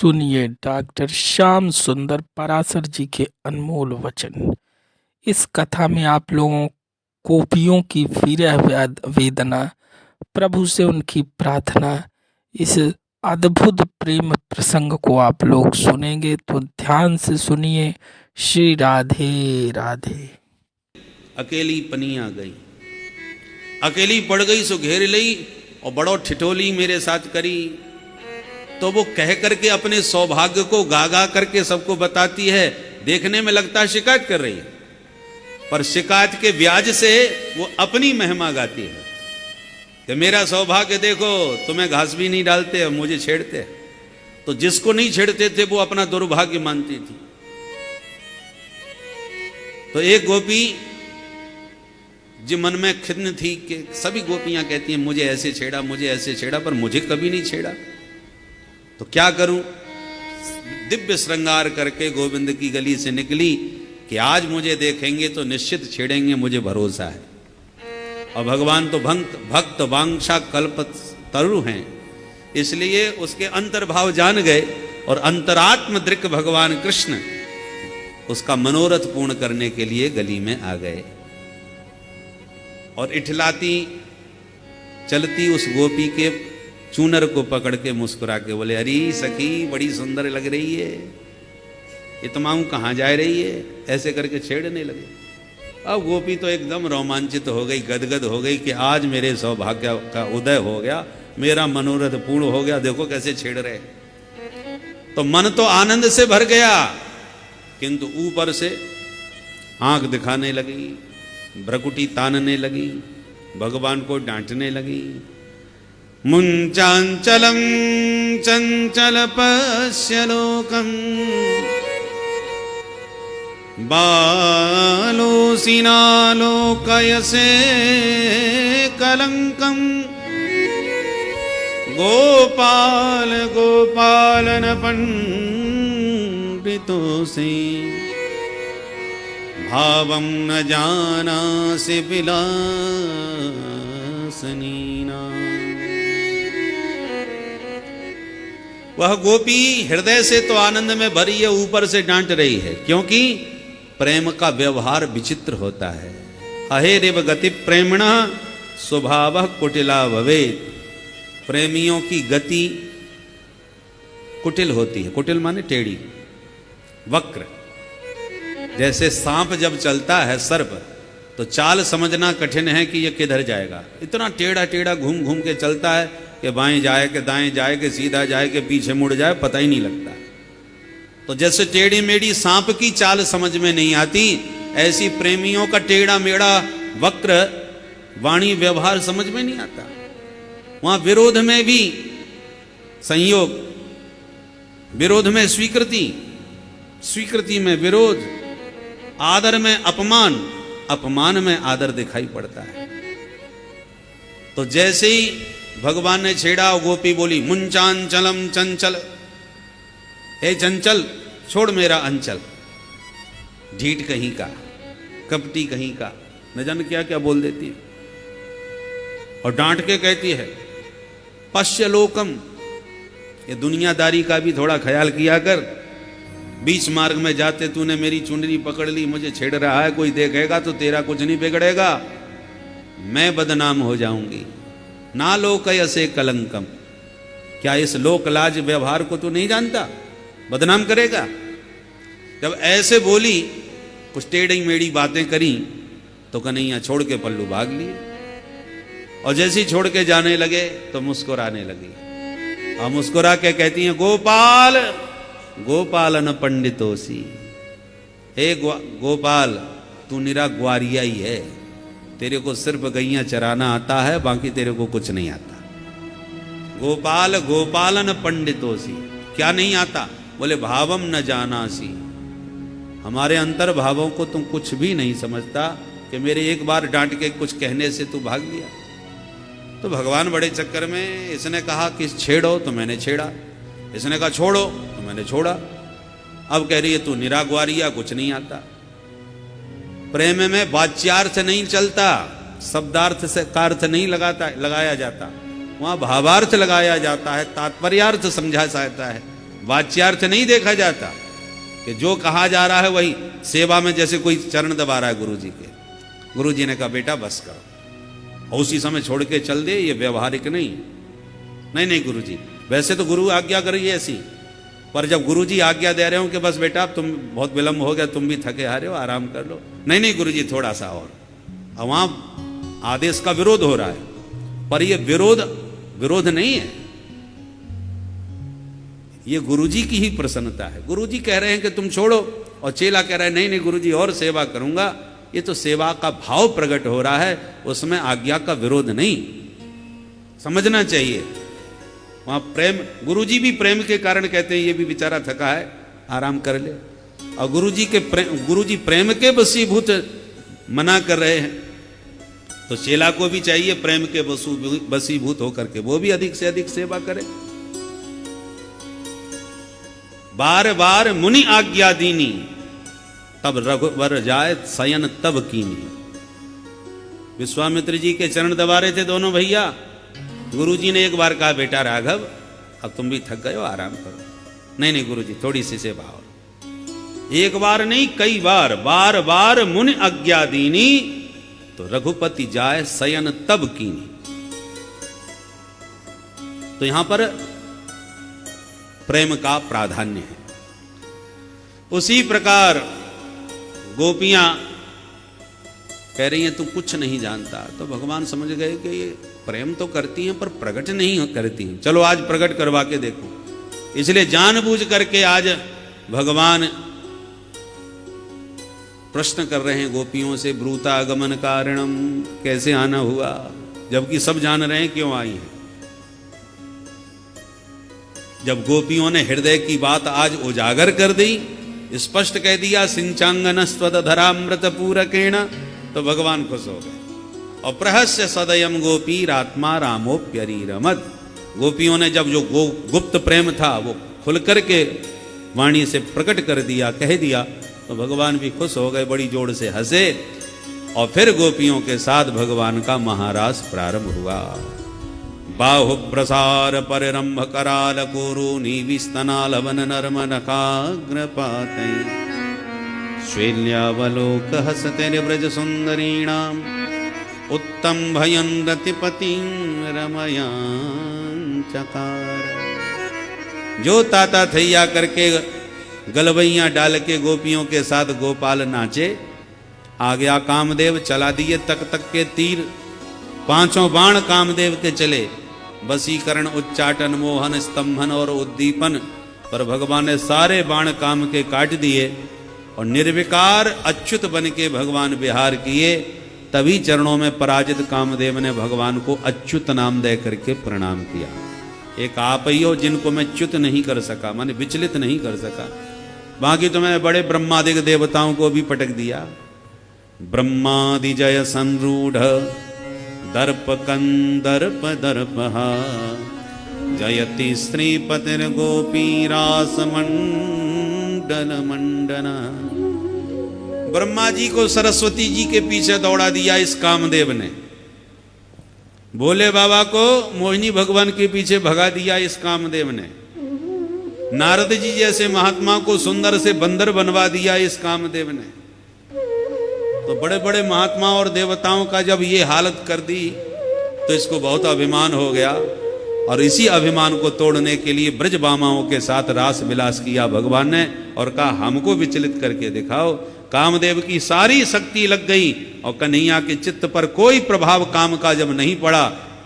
सुनिए डॉक्टर श्याम सुंदर पराशर जी के अनमोल वचन। इस कथा में आप लोगों गोपियों की विरह वेदना, प्रभु से उनकी प्रार्थना, इस अद्भुत प्रेम प्रसंग को आप लोग सुनेंगे तो ध्यान से सुनिए। श्री राधे राधे। अकेली पनी आ गई, अकेली पड़ गई सो घेर लई और बड़ो ठिठोली मेरे साथ करी। तो वो कह करके अपने सौभाग्य को गा गा करके सबको बताती है। देखने में लगता है शिकायत कर रही है, पर शिकायत के ब्याज से वो अपनी महिमा गाती है कि मेरा सौभाग्य देखो, तुम्हें घास भी नहीं डालते, मुझे छेड़ते। तो जिसको नहीं छेड़ते थे वो अपना दुर्भाग्य मानती थी। तो एक गोपी जो मन में खिन्न थी कि सभी गोपियां कहती हैं मुझे ऐसे छेड़ा, मुझे ऐसे छेड़ा, पर मुझे कभी नहीं छेड़ा, तो क्या करूं। दिव्य श्रृंगार करके गोविंद की गली से निकली कि आज मुझे देखेंगे तो निश्चित छेड़ेंगे, मुझे भरोसा है। और भगवान तो भक्त वांछा कल्प तरु हैं, इसलिए उसके अंतर्भाव जान गए और अंतरात्म दृक् भगवान कृष्ण उसका मनोरथ पूर्ण करने के लिए गली में आ गए। और इठलाती चलती उस गोपी के चूनर को पकड़ के मुस्कुरा के बोले, अरे सखी बड़ी सुंदर लग रही है, ये तमाम कहाँ जा रही है, ऐसे करके छेड़ने लगे। अब गोपी तो एकदम रोमांचित हो गई, गदगद हो गई कि आज मेरे सौभाग्य का उदय हो गया, मेरा मनोरथ पूर्ण हो गया, देखो कैसे छेड़ रहे। तो मन तो आनंद से भर गया, किंतु ऊपर से आंख दिखाने लगी, भ्रकुटी तानने लगी, भगवान को डांटने लगी। मुंचांचलम चंचल पश्य लोकम बालोसिना लोकयसे कलंकम गोपाल गोपालन पंडितोऽसि भावं न जानासि विलासनीना। वह गोपी हृदय से तो आनंद में भरी है, ऊपर से डांट रही है, क्योंकि प्रेम का व्यवहार विचित्र होता है। अहेरिव गति प्रेमण स्वभाव कुटिला भवेत्। प्रेमियों की गति कुटिल होती है। कुटिल माने टेढ़ी, वक्र। जैसे सांप जब चलता है, सर्प, तो चाल समझना कठिन है कि यह किधर जाएगा। इतना टेढ़ा टेढ़ा घूम घूम के चलता है कि बाएं जाए कि दाएं जाए कि सीधा जाए कि पीछे मुड़ जाए, पता ही नहीं लगता। तो जैसे टेढ़ी मेढ़ी सांप की चाल समझ में नहीं आती, ऐसी प्रेमियों का टेढ़ा मेढ़ा वक्र वाणी व्यवहार समझ में नहीं आता। वहां विरोध में भी संयोग, विरोध में स्वीकृति, स्वीकृति में विरोध, आदर में अपमान, अपमान में आदर दिखाई पड़ता है। तो जैसे ही भगवान ने छेड़ा, गोपी बोली मुंचांचलम चंचल, हे चंचल छोड़ मेरा अंचल। ढीठ कहीं का, कपटी कहीं का, न जाने क्या क्या बोल देती है। और डांट के कहती है पश्य लोकम, ये दुनियादारी का भी थोड़ा ख्याल किया कर। बीच मार्ग में जाते तूने मेरी चुनरी पकड़ ली, मुझे छेड़ रहा है, कोई देखेगा तो तेरा कुछ नहीं बिगड़ेगा, मैं बदनाम हो जाऊंगी। ना लोकयसे कलंकम, क्या इस लोकलाज व्यवहार को तू नहीं जानता, बदनाम करेगा। जब ऐसे बोली, कुछ टेढ़ी मेढ़ी बातें करी, तो कन्हैया छोड़ के पल्लू भाग लिए। और जैसे ही छोड़ के जाने लगे तो मुस्कुराने लगी, और मुस्कुरा के कहती हैं गोपाल गोपालन पंडितोसी। हे गोपाल, तू निरा ग्वारिया ही है, तेरे को सिर्फ गैया चराना आता है, बाकी तेरे को कुछ नहीं आता। गोपाल गोपालन पंडितोसी, क्या नहीं आता? बोले भावम न जानासी, हमारे अंतर भावों को तुम कुछ भी नहीं समझता कि मेरे एक बार डांट के कुछ कहने से तू भाग लिया। तो भगवान बड़े चक्कर में, इसने कहा कि छेड़ो तो मैंने छेड़ा, इसने कहा छोड़ो तो मैंने छोड़ा, अब कह रही है तू निरा ग्वारिया, कुछ नहीं आता। प्रेम में वाच्यार्थ नहीं चलता, शब्दार्थ से का अर्थ नहीं लगाया जाता, वहां भावार्थ लगाया जाता है, तात्पर्यार्थ समझा जाता है। वाच्यार्थ नहीं देखा जाता कि जो कहा जा रहा है वही। सेवा में जैसे कोई चरण दबा रहा है गुरु जी के, गुरु जी ने कहा बेटा बस करो, और उसी समय छोड़ के चल दे, ये व्यवहारिक नहीं है। नहीं नहीं गुरु जी, वैसे तो गुरु आज्ञा करिए ऐसी, पर जब गुरु जी आज्ञा दे रहे हो कि बस बेटा तुम बहुत विलंब हो गया, तुम भी थके हारे हो, आराम कर लो, नहीं नहीं गुरु जी थोड़ा सा और वहां आदेश का विरोध हो रहा है। पर यह विरोध नहीं है, ये गुरुजी की ही प्रसन्नता है। गुरुजी कह रहे हैं कि तुम छोड़ो, और चेला कह रहा है नहीं नहीं गुरुजी और सेवा करूंगा। ये तो सेवा का भाव प्रकट हो रहा है, उसमें आज्ञा का विरोध नहीं, समझना चाहिए। वहां प्रेम, गुरुजी भी प्रेम के कारण कहते हैं ये भी बेचारा थका है, आराम कर ले, और गुरुजी प्रेम के वशीभूत मना कर रहे हैं, तो चेला को भी चाहिए प्रेम के वशीभूत होकर के वो भी अधिक से अधिक सेवा करे। बार बार मुनि आज्ञा दीनी, तब रघुवर जाए शयन तब कीनी। विश्वामित्र जी के चरण दबा रहे थे दोनों भैया। गुरुजी ने एक बार कहा बेटा राघव अब तुम भी थक गए हो, आराम करो। नहीं नहीं गुरुजी थोड़ी सी सेवा और। एक बार नहीं कई बार, बार बार मुनि आज्ञा दीनी, तो रघुपति जाए शयन तब कीनी। तो यहां पर प्रेम का प्राधान्य है। उसी प्रकार गोपियां कह रही हैं तू कुछ नहीं जानता, तो भगवान समझ गए कि ये प्रेम तो करती हैं पर प्रकट नहीं करती हैं, चलो आज प्रकट करवा के देखो। इसलिए जानबूझ करके आज भगवान प्रश्न कर रहे हैं गोपियों से, ब्रूतागमन कारणम, कैसे आना हुआ, जबकि सब जान रहे हैं क्यों आई है। जब गोपियों ने हृदय की बात आज उजागर कर दी, स्पष्ट कह दिया सिंचांगन स्वदधरामृत पूरकेण, तो भगवान खुश हो गए। और प्रहस्य सदयम गोपीरात्मा रामोप्यरीरमद, गोपियों ने जब जो गुप्त प्रेम था वो खुल करके वाणी से प्रकट कर दिया, कह दिया, तो भगवान भी खुश हो गए, बड़ी जोर से हंसे। और फिर गोपियों के साथ भगवान का महारास प्रारंभ हुआ। बाहु प्रसार परिरंभ कराल कोरोनी विस्तनालवन नर्म नखाग्रपातै श्वेल्यावलोक हसते व्रज सुंदरीणाम उत्तम भयन रतिपतिं रमयां चकार। जो ताता थैया करके गलवैयां डाल के गोपियों के साथ गोपाल नाचे, आ गया कामदेव, चला दिए तक तक के तीर, पांचों बाण कामदेव के चले, वशीकरण, उच्चाटन, मोहन, स्तंभन और उद्दीपन, पर भगवान ने सारे बाण काम के काट दिए और निर्विकार अच्युत बन के भगवान विहार किए। तभी चरणों में पराजित कामदेव ने भगवान को अच्युत नाम दे करके प्रणाम किया। एक आप ही हो जिनको मैं च्युत नहीं कर सका, माने विचलित नहीं कर सका, बाकी तो मैंने बड़े ब्रह्मादिक देवताओं को भी पटक दिया। ब्रह्मादि जय संरूढ़ दर्प कंदर्प दर्पहा जयति श्रीपतिर गोपी रास मंडल मंडना। ब्रह्मा जी को सरस्वती जी के पीछे दौड़ा दिया इस कामदेव ने, भोले बाबा को मोहिनी भगवान के पीछे भगा दिया इस कामदेव ने, नारद जी जैसे महात्मा को सुंदर से बंदर बनवा दिया इस कामदेव ने। तो बड़े बड़े महात्मा और देवताओं का जब ये हालत कर दी तो इसको बहुत अभिमान हो गया, और इसी अभिमान को तोड़ने के लिए ब्रज बामाओं के साथ रास विलास किया भगवान ने, और कहा हमको विचलित करके दिखाओ। कामदेव की सारी शक्ति लग गई और कन्हैया के चित्त पर कोई प्रभाव काम का जब नहीं पड़ा,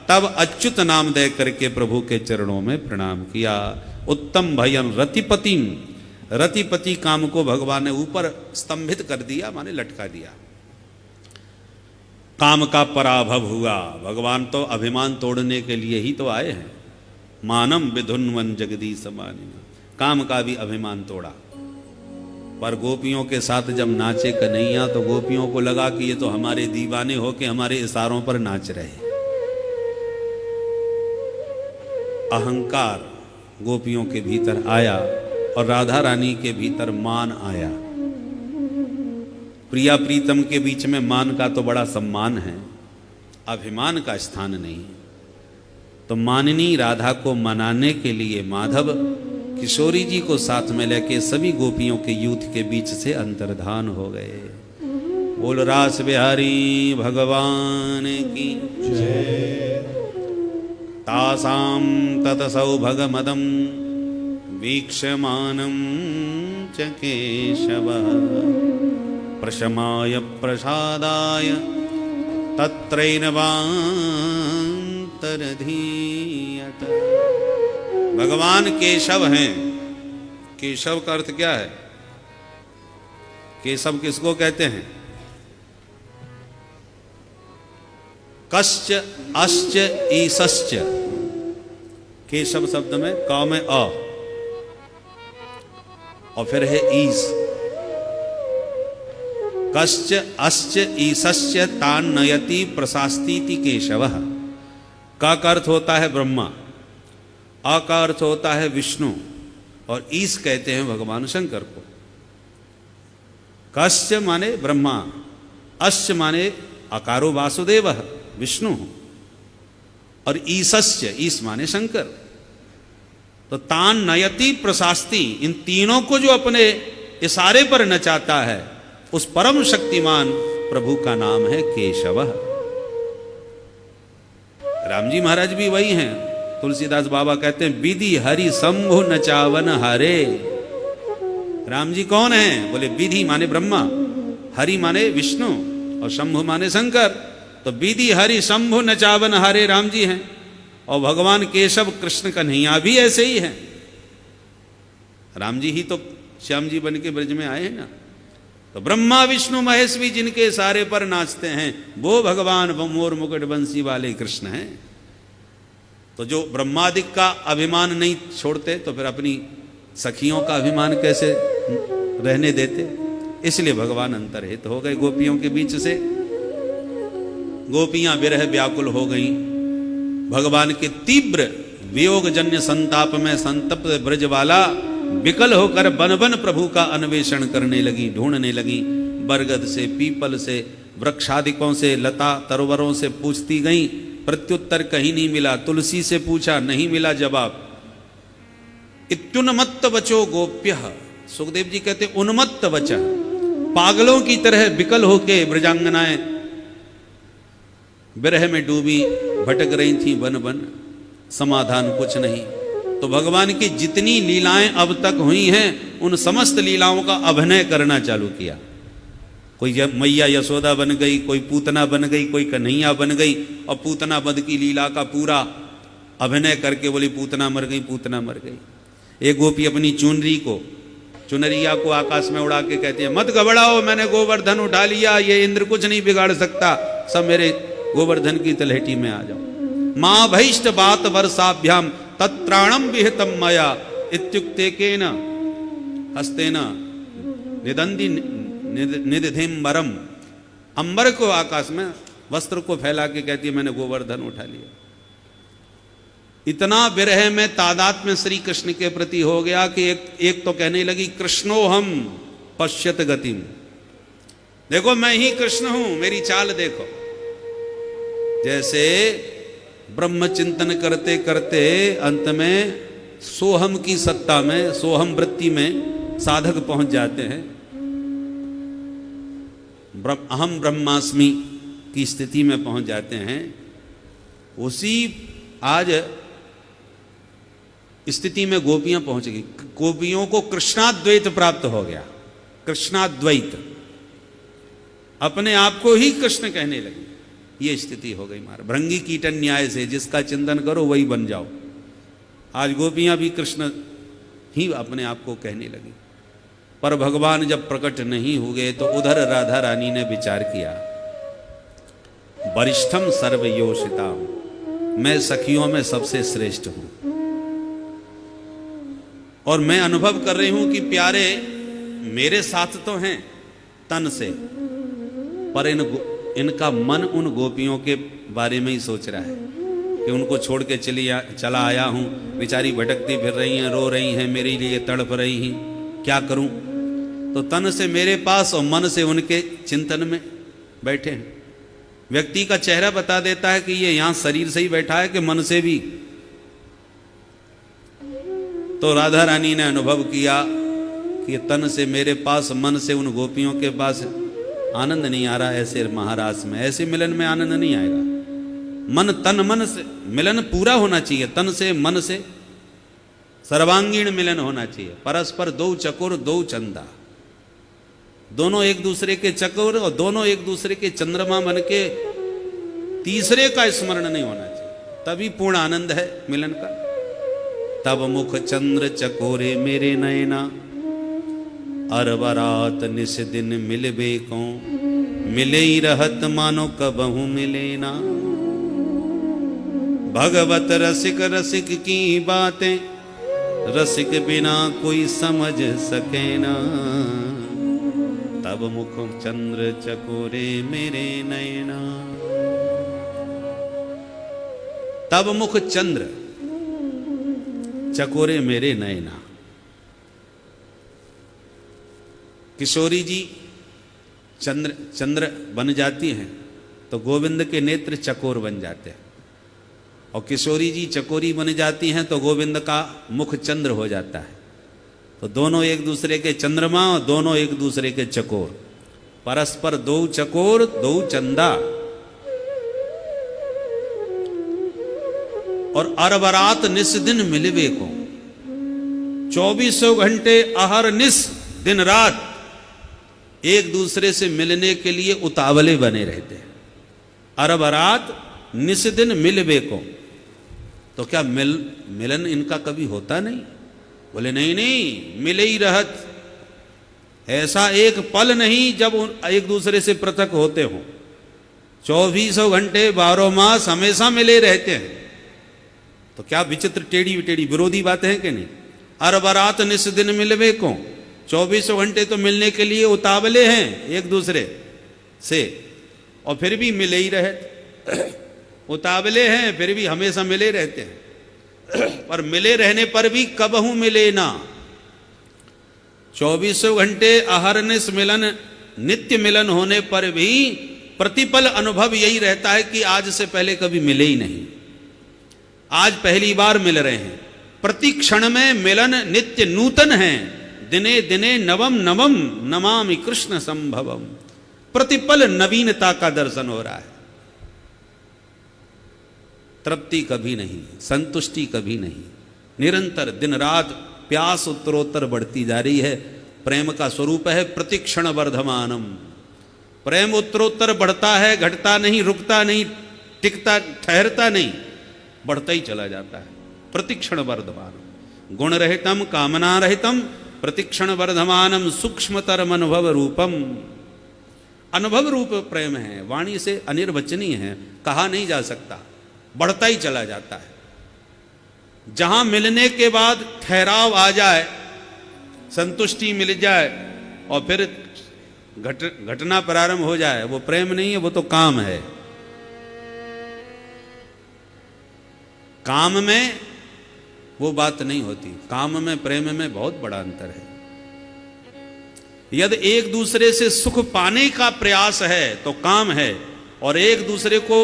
तब अच्युत नाम दे करके प्रभु के चरणों में प्रणाम किया। उत्तम भयन रतिपतिम, रतिपति काम को भगवान ने ऊपर स्तंभित कर दिया, माने लटका दिया। काम का पराभव हुआ। भगवान तो अभिमान तोड़ने के लिए ही तो आए हैं। मानम विधुन्वन जगदीश मानिना, काम का भी अभिमान तोड़ा। पर गोपियों के साथ जब नाचे कन्हैया तो गोपियों को लगा कि ये तो हमारे दीवाने हो के हमारे इशारों पर नाच रहे। अहंकार गोपियों के भीतर आया और राधा रानी के भीतर मान आया। प्रिया प्रीतम के बीच में मान का तो बड़ा सम्मान है, अभिमान का स्थान नहीं। तो माननी राधा को मनाने के लिए माधव किशोरी जी को साथ में लेके सभी गोपियों के यूथ के बीच से अंतर्धान हो गए। बोल रास बिहारी भगवान की जय। तासाम ततसौभगमदं वीक्षमानं च केशवः प्रशमाय प्रसादाय तत्रैनवान्तरधीयत। भगवान केशव हैं। केशव का अर्थ क्या है? केशव किसको कहते हैं? कश्च अश्च ईसश्च। केशव शब्द में क में अ और फिर है ईस। कश्च अश्च ईसश्च तान नयति प्रशास्तीति केशवः। का अर्थ होता है ब्रह्मा, अ का अर्थ होता है विष्णु और ईस कहते हैं भगवान शंकर को। कश्च माने ब्रह्मा, अश्च माने अकारो वासुदेव विष्णु और ईसश्च, ईस माने शंकर। तो तान नयति प्रशास्ति, इन तीनों को जो अपने इशारे पर नचाता है उस परम शक्तिमान प्रभु का नाम है केशव। राम जी महाराज भी वही हैं। तुलसीदास बाबा कहते हैं विधि हरि शंभु नचावन हरे। राम जी कौन हैं? बोले विधि माने ब्रह्मा, हरि माने विष्णु और शंभु माने शंकर। तो विधि हरि शंभु नचावन हरे राम जी हैं और भगवान केशव कृष्ण कन्हैया भी ऐसे ही हैं। राम जी ही तो श्याम जी बन के ब्रज में आए हैं ना। तो ब्रह्मा विष्णु महेश भी जिनके इशारे पर नाचते हैं वो भगवान मोर मुकुट बंसी वाले कृष्ण हैं। तो जो ब्रह्मादिक का अभिमान नहीं छोड़ते तो फिर अपनी सखियों का अभिमान कैसे रहने देते? इसलिए भगवान अंतर्हित हो गए गोपियों के बीच से। गोपियां विरह व्याकुल हो गईं। भगवान के तीव्र वियोग जन्य संताप में संतप्त ब्रजवाला विकल होकर बन बन प्रभु का अन्वेषण करने लगी, ढूंढने लगी। बरगद से, पीपल से, वृक्षादिकों से, लता तरवरों से पूछती गई, प्रत्युत्तर कहीं नहीं मिला। तुलसी से पूछा, नहीं मिला जवाब। इत्युन्मत्त वचो गोप्य, सुखदेव जी कहते उन्मत्त वचन, पागलों की तरह विकल होके ब्रजांगनाएं विरह में डूबी भटक रही थी वन वन, समाधान कुछ नहीं। तो भगवान की जितनी लीलाएं अब तक हुई हैं उन समस्त लीलाओं का अभिनय करना चालू किया। कोई मैया यशोदा बन गई, कोई पूतना बन गई, कोई कन्हैया बन गई और पूतना वध की लीला का पूरा अभिनय करके बोली पूतना मर गई, पूतना मर गई। एक गोपी अपनी चुनरिया को आकाश में उड़ा के कहती है मत घबराओ, मैंने गोवर्धन उठा लिया, ये इंद्र कुछ नहीं बिगाड़ सकता, सब मेरे गोवर्धन की तलहटी में आ जाओ। मां भैष्ट बात वर्षाभ्याम तत्राणम विहितम मया इत्युक्ते केन हस्तेन निदंदी निधिम्बरम। अंबर को आकाश में वस्त्र को फैला के कहती है मैंने गोवर्धन उठा लिया। इतना विरह में तादात्म्य में श्री कृष्ण के प्रति हो गया कि एक तो कहने लगी कृष्णोहम पश्यत गतिम, देखो मैं ही कृष्ण हूं, मेरी चाल देखो। जैसे ब्रह्म चिंतन करते करते अंत में सोहम की सत्ता में, सोहम वृत्ति में साधक पहुंच जाते हैं, अहम ब्रह्मास्मि की स्थिति में पहुंच जाते हैं। उसी आज स्थिति में गोपियां पहुंच गई। गोपियों को कृष्णाद्वैत प्राप्त हो गया। कृष्णाद्वैत, अपने आप को ही कृष्ण कहने लगी। ये स्थिति हो गई महाराज। भृंगी कीटन न्याय से जिसका चिंतन करो वही बन जाओ। आज गोपियां भी कृष्ण ही अपने आप को कहने लगी। पर भगवान जब प्रकट नहीं हुए तो उधर राधा रानी ने विचार किया, वरिष्ठम सर्वयोषिताम, मैं सखियों में सबसे श्रेष्ठ हूं और मैं अनुभव कर रही हूं कि प्यारे मेरे साथ तो हैं तन से, पर इनका मन उन गोपियों के बारे में ही सोच रहा है कि उनको छोड़ के चला आया हूं, बेचारी भटकती फिर रही हैं, रो रही हैं, मेरे लिए तड़प रही हैं, क्या करूं। तो तन से मेरे पास और मन से उनके चिंतन में बैठे हैं। व्यक्ति का चेहरा बता देता है कि ये यहां शरीर से ही बैठा है कि मन से भी। तो राधा रानी ने अनुभव किया कि तन से मेरे पास, मन से उन गोपियों के पास आनंद नहीं आ रहा। ऐसे महारास में, ऐसे मिलन में आनंद नहीं आएगा। मन तन मन से मिलन पूरा होना चाहिए, तन से मन से सर्वांगीण मिलन होना चाहिए। परस्पर दो चकोर दो चंदा, दोनों एक दूसरे के चकोर और दोनों एक दूसरे के चंद्रमा बन के तीसरे का स्मरण नहीं होना चाहिए, तभी पूर्ण आनंद है मिलन का। तब मुख चंद्र चकोरे मेरे नयना, अरबरात निस दिन मिलबे को, मिले ही रहत मानो कबहू मिले ना। भगवत रसिक रसिक की बातें, रसिक बिना कोई समझ सके ना। तब मुख चंद्र चकोरे मेरे नयना। तब मुख चंद्र चकोरे मेरे नयना। किशोरी जी चंद्र बन जाती हैं तो गोविंद के नेत्र चकोर बन जाते हैं, और किशोरी जी चकोरी बन जाती हैं तो गोविंद का मुख चंद्र हो जाता है। तो दोनों एक दूसरे के चंद्रमा और दोनों एक दूसरे के चकोर, परस्पर दो चकोर दो चंदा। और अरबरात निस दिन मिलवे को, 24 घंटे अहर निस दिन रात एक दूसरे से मिलने के लिए उतावले बने रहते हैं। अरबरात निस दिन मिलवे को, तो क्या मिलन इनका कभी होता नहीं? बोले नहीं नहीं, मिले ही रहत। ऐसा एक पल नहीं जब एक दूसरे से पृथक होते हो। 24 घंटे 12 मास हमेशा मिले रहते हैं। तो क्या विचित्र टेढ़ी टेढ़ी विरोधी बातें हैं कि नहीं? अरबरात निस दिन मिलवे को, 24 घंटे तो मिलने के लिए उतावले हैं एक दूसरे से, और फिर भी मिले ही रहे। उतावले हैं फिर भी हमेशा मिले रहते हैं, पर मिले रहने पर भी कबहू मिले ना। 24 घंटे अहरनिश मिलन, नित्य मिलन होने पर भी प्रतिपल अनुभव यही रहता है कि आज से पहले कभी मिले ही नहीं, आज पहली बार मिल रहे हैं। प्रति क्षण में मिलन नित्य नूतन है, दिने दिने नवम नवम नमामि कृष्ण संभवम। प्रतिपल नवीनता का दर्शन हो रहा है। तृप्ति कभी नहीं, संतुष्टि कभी नहीं, निरंतर दिन रात प्यास उत्तरोत्तर बढ़ती जा रही है। प्रेम का स्वरूप है प्रतिक्षण वर्धमानम। प्रेम उत्तरोत्तर बढ़ता है, घटता नहीं, रुकता नहीं, टिकता ठहरता नहीं, बढ़ता ही चला जाता है। प्रतिक्षण वर्धमानम, गुण रहितम कामना रहितम, प्रतिक्षण वर्धमानम, सूक्ष्मतरम अनुभव रूपम। अनुभव रूप प्रेम है, वाणी से अनिर्वचनीय है, कहा नहीं जा सकता, बढ़ता ही चला जाता है। जहां मिलने के बाद ठहराव आ जाए, संतुष्टि मिल जाए और फिर घटना प्रारंभ हो जाए, वो प्रेम नहीं है, वो तो काम है। काम में वो बात नहीं होती। काम में प्रेम में बहुत बड़ा अंतर है। यदि एक दूसरे से सुख पाने का प्रयास है तो काम है, और एक दूसरे को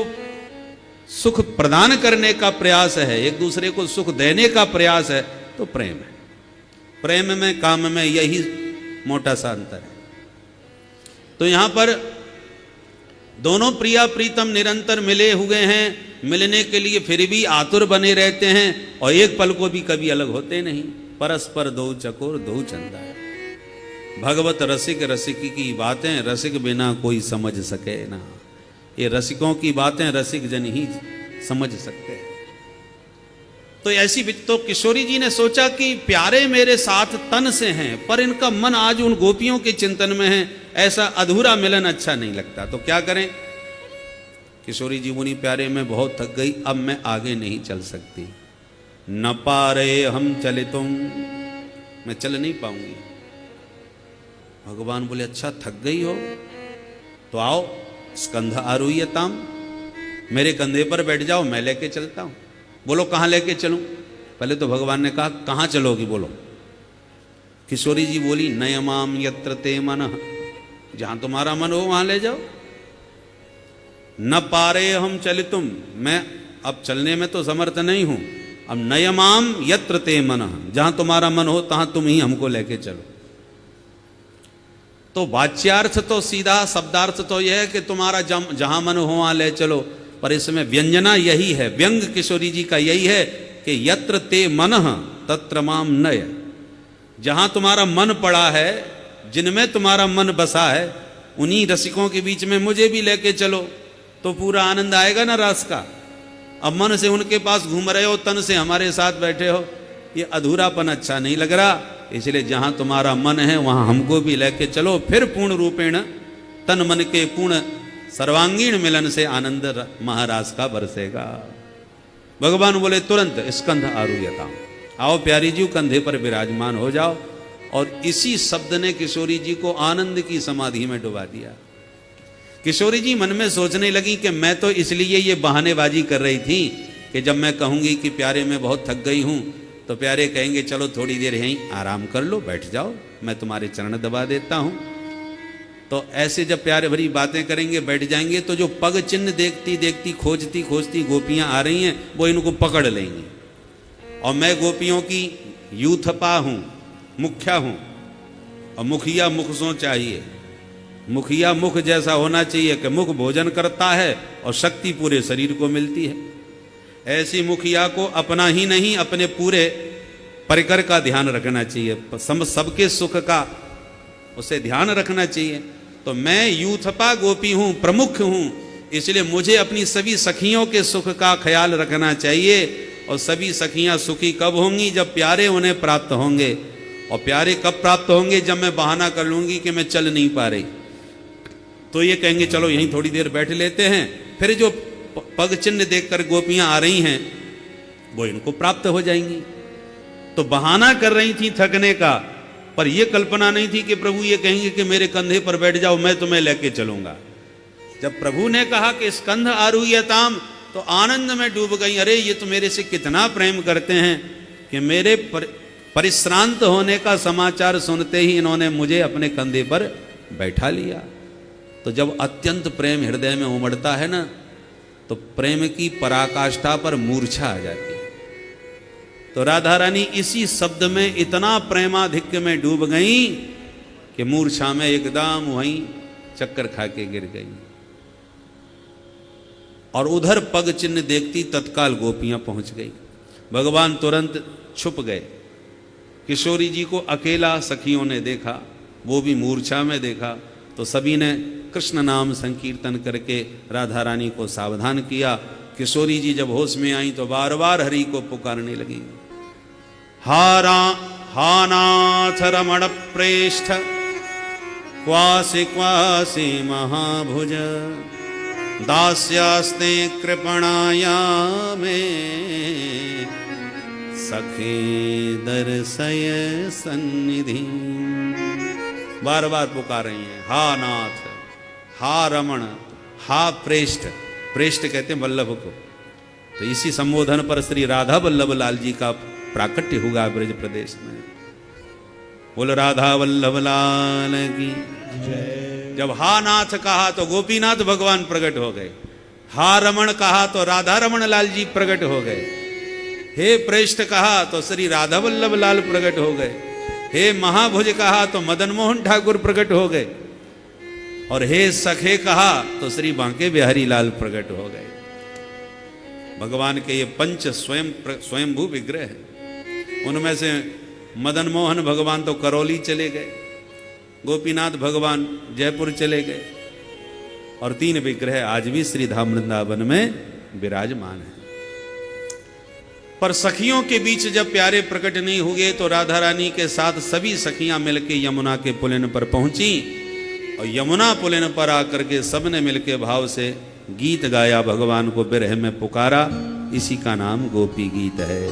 सुख प्रदान करने का प्रयास है, एक दूसरे को सुख देने का प्रयास है, तो प्रेम है। प्रेम में काम में यही मोटा सा अंतर है। तो यहां पर दोनों प्रिया प्रीतम निरंतर मिले हुए हैं, मिलने के लिए फिर भी आतुर बने रहते हैं, और एक पल को भी कभी अलग होते नहीं। परस्पर दो चकोर दो चंदा है। भगवत रसिक रसिकी की बातें रसिक बिना कोई समझ सके ना। ये रसिकों की बातें रसिक जन ही समझ सकते हैं। तो ऐसी तो किशोरी जी ने सोचा कि प्यारे मेरे साथ तन से हैं, पर इनका मन आज उन गोपियों के चिंतन में है। ऐसा अधूरा मिलन अच्छा नहीं लगता, तो क्या करें? किशोरी जी मुनि प्यारे मैं बहुत थक गई, अब मैं आगे नहीं चल सकती। न पा रहे हम चले तुम, मैं चल नहीं पाऊंगी। भगवान बोले अच्छा थक गई हो तो आओ, स्कंध आरुह्यताम, मेरे कंधे पर बैठ जाओ, मैं लेके चलता हूं। बोलो कहां लेके चलूं? पहले तो भगवान ने कहा कहां चलोगी बोलो। किशोरी जी बोली नयमाम यत्र ते मनः, जहां तुम्हारा मन हो वहां ले जाओ। न पारे हम चलितुम, मैं अब चलने में तो समर्थ नहीं हूं, अब नयमाम यत्र ते मन, जहां तुम्हारा मन हो तहां तुम ही हमको लेके चलो। तो वाच्यार्थ तो सीधा, शब्दार्थ तो यह है कि तुम्हारा जहां मन हो वहां ले चलो, पर इसमें व्यंजना यही है, व्यंग किशोरी जी का यही है कि यत्र ते मनः तत्र माम नय। जहां तुम्हारा मन पड़ा है, जिनमें तुम्हारा मन बसा है, उन्हीं रसिकों के बीच में मुझे भी लेके चलो, तो पूरा आनंद आएगा ना रास का। अब मन से उनके पास घूम रहे हो, तन से हमारे साथ बैठे हो, ये अधूरापन अच्छा नहीं लग रहा। इसलिए जहां तुम्हारा मन है वहां हमको भी लेके चलो, फिर पूर्ण रूपेण तन मन के पूर्ण सर्वांगीण मिलन से आनंद महाराज का बरसेगा। भगवान बोले तुरंत स्कंध आरूह्यताम, आओ प्यारी जी कंधे पर विराजमान हो जाओ। और इसी शब्द ने किशोरी जी को आनंद की समाधि में डुबा दिया। किशोरी जी मन में सोचने लगी कि मैं तो इसलिए ये बहानेबाजी कर रही थी कि जब मैं कहूंगी कि प्यारे मैं बहुत थक गई हूं, तो प्यारे कहेंगे चलो थोड़ी देर यहीं आराम कर लो, बैठ जाओ, मैं तुम्हारे चरण दबा देता हूं। तो ऐसे जब प्यारे भरी बातें करेंगे, बैठ जाएंगे, तो जो पग चिन्ह देखती देखती खोजती खोजती गोपियां आ रही हैं, वो इनको पकड़ लेंगी। और मैं गोपियों की यूथपा हूं, मुखिया हूं, और मुखिया मुख सो चाहिए। मुखिया मुख जैसा होना चाहिए कि मुख भोजन करता है और शक्ति पूरे शरीर को मिलती है। ऐसी मुखिया को अपना ही नहीं, अपने पूरे परिकर का ध्यान रखना चाहिए, सबके सुख का उसे ध्यान रखना चाहिए। तो मैं यूथपा गोपी हूं, प्रमुख हूं, इसलिए मुझे अपनी सभी सखियों के सुख का ख्याल रखना चाहिए। और सभी सखियां सुखी कब होंगी? जब प्यारे उन्हें प्राप्त होंगे। और प्यारे कब प्राप्त होंगे? जब मैं बहाना कर लूंगी कि मैं चल नहीं पा रही, तो ये कहेंगे चलो यहीं थोड़ी देर बैठ लेते हैं। फिर जो पग चिन्ह देखकर गोपियां आ रही हैं, वो इनको प्राप्त हो जाएंगी। तो बहाना कर रही थी थकने का, पर यह कल्पना नहीं थी कि प्रभु ये कहेंगे कि मेरे कंधे पर बैठ जाओ, मैं तुम्हें लेके चलूंगा। जब प्रभु ने कहा कि स्कंध आरूह्यताम, तो आनंद में डूब गई। अरे ये तो मेरे से कितना प्रेम करते हैं कि मेरे परिश्रांत होने का समाचार सुनते ही इन्होंने मुझे अपने कंधे पर बैठा लिया। तो जब अत्यंत प्रेम हृदय में उमड़ता है ना, तो प्रेम की पराकाष्ठा पर मूर्छा आ जाती है। तो राधा रानी इसी शब्द में इतना प्रेमाधिक्य में डूब गई कि मूर्छा में एकदम वहीं चक्कर खा के गिर गई। और उधर पग चिन्ह देखती तत्काल गोपियां पहुंच गई। भगवान तुरंत छुप गए। किशोरी जी को अकेला सखियों ने देखा, वो भी मूर्छा में देखा। तो सभी ने कृष्ण नाम संकीर्तन करके राधा रानी को सावधान किया। किशोरी जी जब होश में आई तो बार बार हरि को पुकारने लगी। हा नाथ रमण प्रेष्ठ क्वासि क्वासि महाभुज दास्यास्ते कृपणाया में सखे दर्शय सन्निधि। बार बार पुकार रही हैं, हा नाथ, हा रमण, हा प्रेष्ठ। प्रेष्ठ कहते हैं वल्लभ को। तो इसी संबोधन पर श्री राधा वल्लभ लाल जी का प्राकट्य हुआ ब्रज प्रदेश में। बोल राधा वल्लभ लाल की जय। जब हा नाथ कहा तो गोपीनाथ भगवान प्रकट हो गए। हा रमण कहा तो राधा रमण लाल जी प्रकट हो गए। हे प्रेष्ठ कहा तो श्री राधा वल्लभ लाल प्रकट हो गए। हे महाभुज कहा तो मदन मोहन ठाकुर प्रकट हो गए। और हे सखे कहा तो श्री बांके बिहारी लाल प्रकट हो गए। भगवान के ये पंच स्वयंभू विग्रह है। उनमें से मदन मोहन भगवान तो करौली चले गए, गोपीनाथ भगवान जयपुर चले गए, और 3 विग्रह आज भी श्री धाम वृंदावन में विराजमान है। पर सखियों के बीच जब प्यारे प्रकट नहीं हुए तो राधा रानी के साथ सभी सखियां मिलकर यमुना के पुलिन पर पहुंची। और यमुना पुलिन पर आकर के सबने मिलके भाव से गीत गाया, भगवान को विरह में पुकारा। इसी का नाम गोपी गीत है।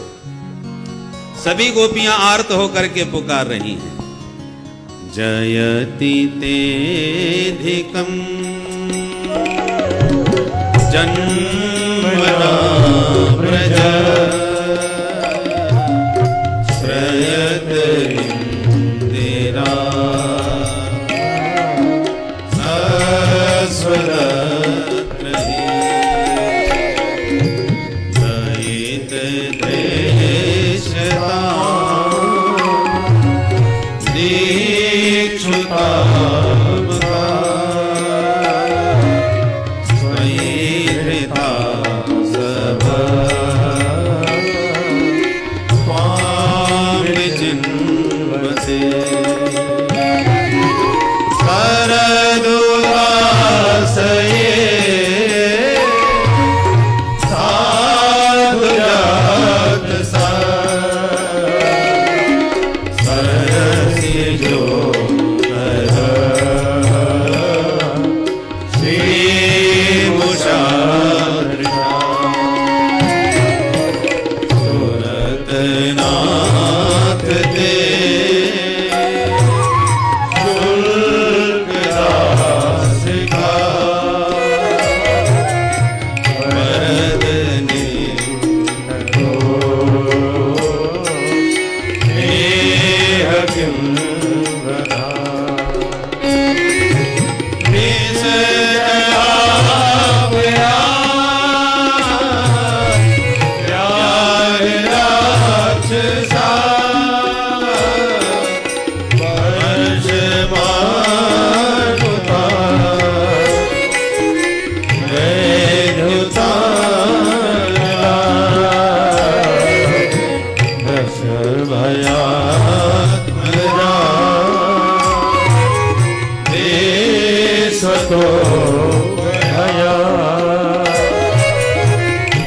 सभी गोपियां आर्त होकर के पुकार रही हैं। जयति तेधिकं जन्मना व्रज श्रयत इंदिरा सस्वदत् रहे। दीक्षुतावका स्वैधृता सभा त्वां विचिन्वते शरदुदासये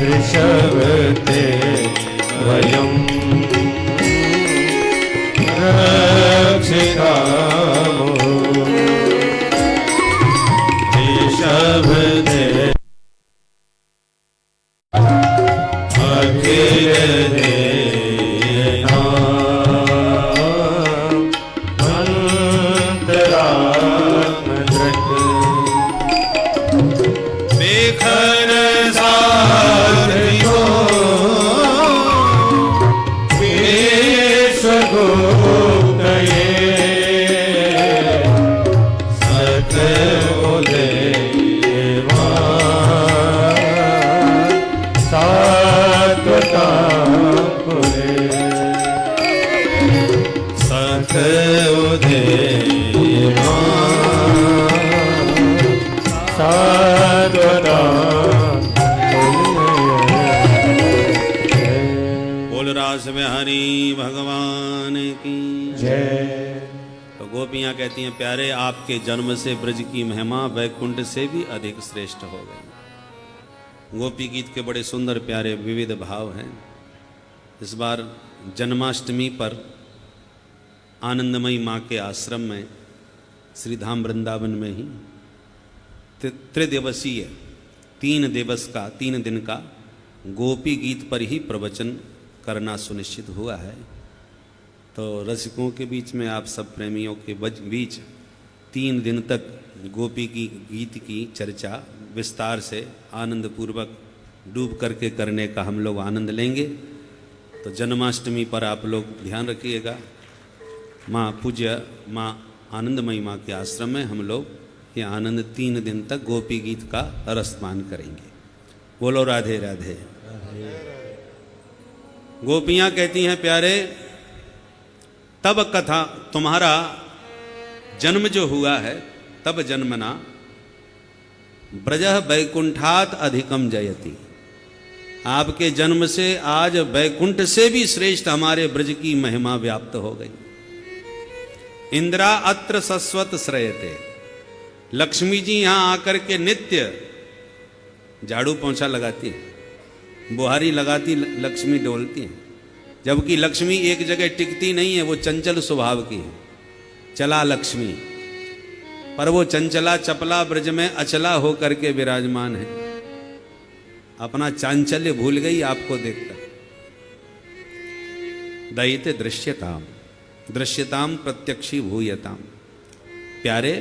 वृषभते वयं रक्षितामो वृषभते भगवान की जय। तो गोपियां कहती हैं, प्यारे आपके जन्म से ब्रज की महिमा वैकुंठ से भी अधिक श्रेष्ठ हो गई। गोपी गीत के बड़े सुंदर प्यारे विविध भाव हैं। इस बार जन्माष्टमी पर आनंदमयी माँ के आश्रम में श्री धाम वृंदावन में ही त्रिदिवसीय 3 दिन का गोपी गीत पर ही प्रवचन करना सुनिश्चित हुआ है। तो रसिकों के बीच में, आप सब प्रेमियों के बीच 3 दिन तक गोपी की गीत की चर्चा विस्तार से आनंद पूर्वक डूब करके करने का हम लोग आनंद लेंगे। तो जन्माष्टमी पर आप लोग ध्यान रखिएगा, माँ पूज्य माँ आनंदमयी माँ के आश्रम में हम लोग ये आनंद 3 दिन तक गोपी गीत का रसपान करेंगे। बोलो राधे राधे। गोपियां कहती हैं, प्यारे तब कथा तुम्हारा जन्म जो हुआ है, तब जन्मना ब्रजः वैकुंठात अधिकम जयति। आपके जन्म से आज वैकुंठ से भी श्रेष्ठ हमारे ब्रज की महिमा व्याप्त हो गई। इंद्रा अत्र सस्वत श्रयते। लक्ष्मी जी यहां आकर के नित्य झाड़ू पोंछा लगाती है, बुहारी लगाती, लक्ष्मी डोलती है। जबकि लक्ष्मी एक जगह टिकती नहीं है, वो चंचल स्वभाव की है, चला लक्ष्मी। पर वो चंचला चपला ब्रज में अचला होकर के विराजमान है, अपना चांचल्य भूल गई आपको देखकर। दयिते दृश्यताम दृश्यताम प्रत्यक्षी भूयताम। प्यारे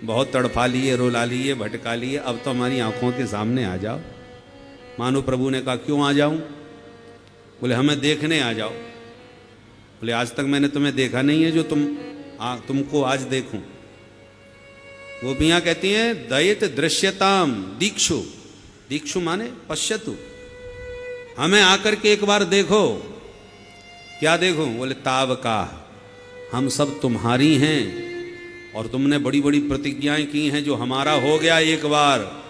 बहुत तड़फा लिए, रोला लिए, भटका लिए, अब तो हमारी आंखों के सामने आ जाओ। मानो प्रभु ने कहा, क्यों आ जाऊं? बोले हमें देखने आ जाओ। बोले आज तक मैंने तुम्हें देखा नहीं है जो तुमको आज देखूं। गोपियां कहती हैं, दयित दृश्यताम दीक्षु। दीक्षु माने पश्यतु, हमें आकर के एक बार देखो। क्या देखो? बोले ताव का, हम सब तुम्हारी हैं और तुमने बड़ी बड़ी प्रतिज्ञाएं की हैं, जो हमारा हो गया एक बार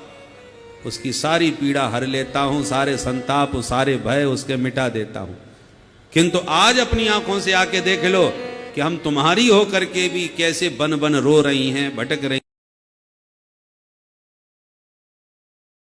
उसकी सारी पीड़ा हर लेता हूं, सारे संताप सारे भय उसके मिटा देता हूं। किंतु आज अपनी आंखों से आके देख लो कि हम तुम्हारी होकर के भी कैसे बन बन रो रही हैं, भटक रही